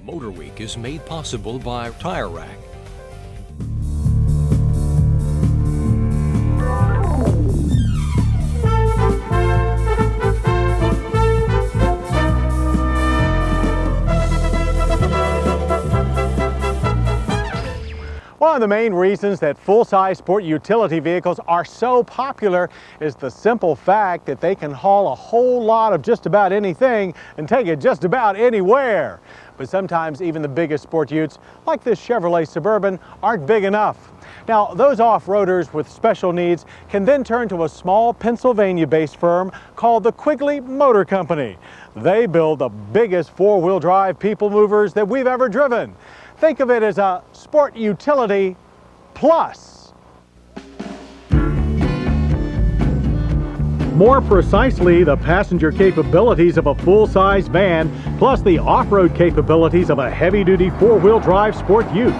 MotorWeek is made possible by Tire Rack. One of the main reasons that full-size sport utility vehicles are so popular is the simple fact that they can haul a whole lot of just about anything and take it just about anywhere. But sometimes even the biggest sport utes, like this Chevrolet Suburban, aren't big enough. Now, those off-roaders with special needs can then turn to a small Pennsylvania-based firm called the Quigley Motor Company. They build the biggest four-wheel drive people movers that we've ever driven. Think of it as a sport utility plus. More precisely, the passenger capabilities of a full-size van plus the off-road capabilities of a heavy-duty four-wheel drive sport ute.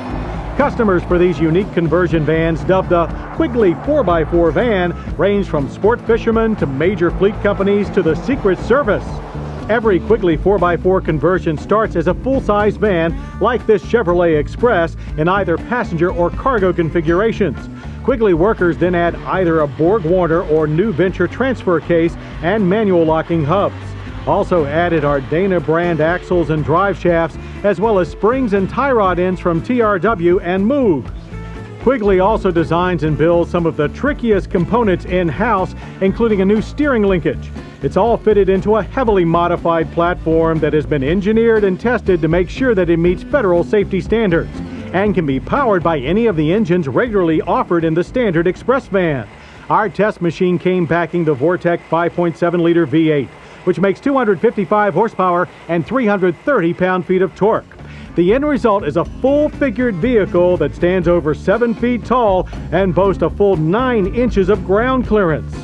Customers for these unique conversion vans, dubbed the Quigley 4x4 van, range from sport fishermen to major fleet companies to the Secret Service. Every Quigley 4x4 conversion starts as a full-size van like this Chevrolet Express in either passenger or cargo configurations. Quigley workers then add either a Borg-Warner or New Venture transfer case and manual locking hubs. Also added are Dana brand axles and drive shafts, as well as springs and tie rod ends from TRW and Moog. Quigley also designs and builds some of the trickiest components in-house, including a new steering linkage. It's all fitted into a heavily modified platform that has been engineered and tested to make sure that it meets federal safety standards and can be powered by any of the engines regularly offered in the standard Express van. Our test machine came packing the Vortec 5.7-liter V8, which makes 255 horsepower and 330 pound-feet of torque. The end result is a full-figured vehicle that stands over 7 feet tall and boasts a full 9 inches of ground clearance,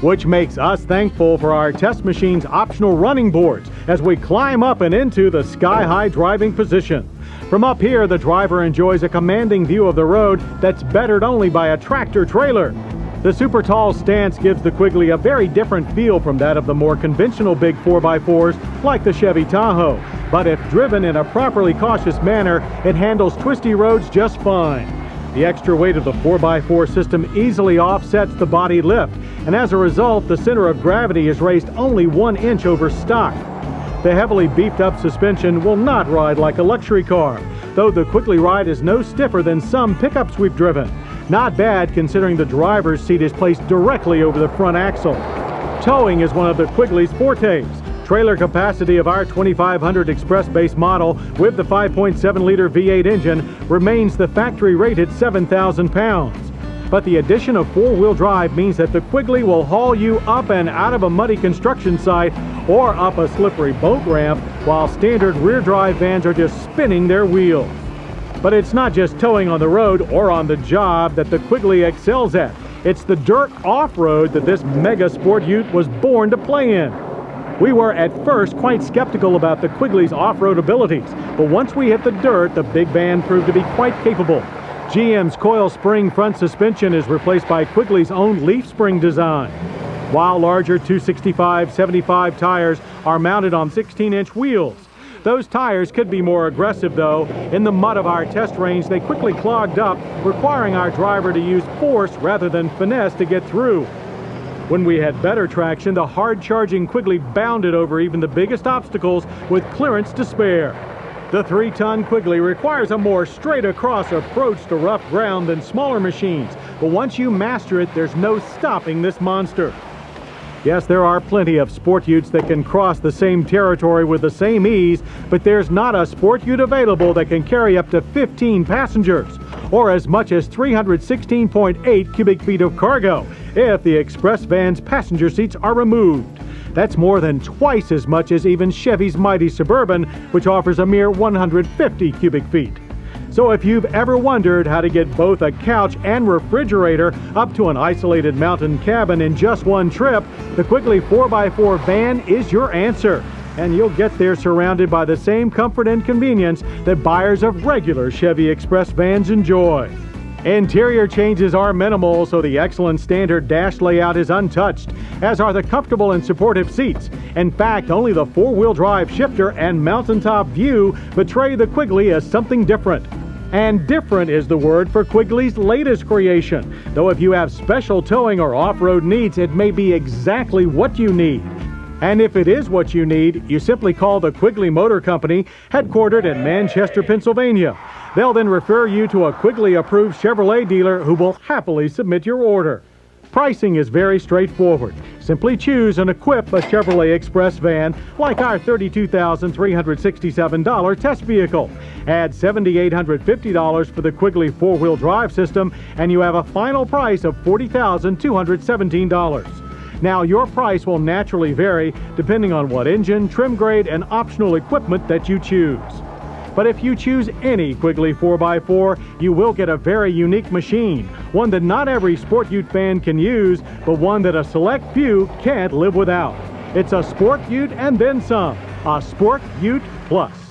which makes us thankful for our test machine's optional running boards as we climb up and into the sky-high driving position. From up here, the driver enjoys a commanding view of the road that's bettered only by a tractor-trailer. The super tall stance gives the Quigley a very different feel from that of the more conventional big 4x4s like the Chevy Tahoe. But if driven in a properly cautious manner, it handles twisty roads just fine. The extra weight of the 4x4 system easily offsets the body lift, and as a result, the center of gravity is raised only 1 inch over stock. The heavily beefed up suspension will not ride like a luxury car, though the Quigley ride is no stiffer than some pickups we've driven. Not bad considering the driver's seat is placed directly over the front axle. Towing is one of the Quigley's fortes. Trailer capacity of our 2500 Express base model with the 5.7-liter V8 engine remains the factory rate at 7,000 pounds. But the addition of four-wheel drive means that the Quigley will haul you up and out of a muddy construction site or up a slippery boat ramp, while standard rear-drive vans are just spinning their wheels. But it's not just towing on the road or on the job that the Quigley excels at. It's the dirt off-road that this mega sport ute was born to play in. We were at first quite skeptical about the Quigley's off-road abilities, but once we hit the dirt, the big van proved to be quite capable. GM's coil spring front suspension is replaced by Quigley's own leaf spring design, while larger 265/75 tires are mounted on 16-inch wheels. Those tires could be more aggressive, though. In the mud of our test range, they quickly clogged up, requiring our driver to use force rather than finesse to get through. When we had better traction, the hard-charging Quigley bounded over even the biggest obstacles with clearance to spare. The 3-ton Quigley requires a more straight-across approach to rough ground than smaller machines, but once you master it, there's no stopping this monster. Yes, there are plenty of sport utes that can cross the same territory with the same ease, but there's not a sport ute available that can carry up to 15 passengers, or as much as 316.8 cubic feet of cargo, if the Express van's passenger seats are removed. That's more than twice as much as even Chevy's mighty Suburban, which offers a mere 150 cubic feet. So if you've ever wondered how to get both a couch and refrigerator up to an isolated mountain cabin in just one trip, the Quigley 4x4 van is your answer. And you'll get there surrounded by the same comfort and convenience that buyers of regular Chevy Express vans enjoy. Interior changes are minimal, so the excellent standard dash layout is untouched, as are the comfortable and supportive seats. In fact, only the four-wheel drive shifter and mountaintop view betray the Quigley as something different. And different is the word for Quigley's latest creation. Though if you have special towing or off-road needs, it may be exactly what you need. And if it is what you need, you simply call the Quigley Motor Company, headquartered in Manchester, Pennsylvania. They'll then refer you to a Quigley-approved Chevrolet dealer who will happily submit your order. Pricing is very straightforward. Simply choose and equip a Chevrolet Express van like our $32,367 test vehicle. Add $7,850 for the Quigley four-wheel drive system, and you have a final price of $40,217. Now, your price will naturally vary depending on what engine, trim grade, and optional equipment that you choose. But if you choose any Quigley 4x4, you will get a very unique machine, one that not every Sport Ute fan can use, but one that a select few can't live without. It's a Sport Ute and then some, a Sport Ute Plus.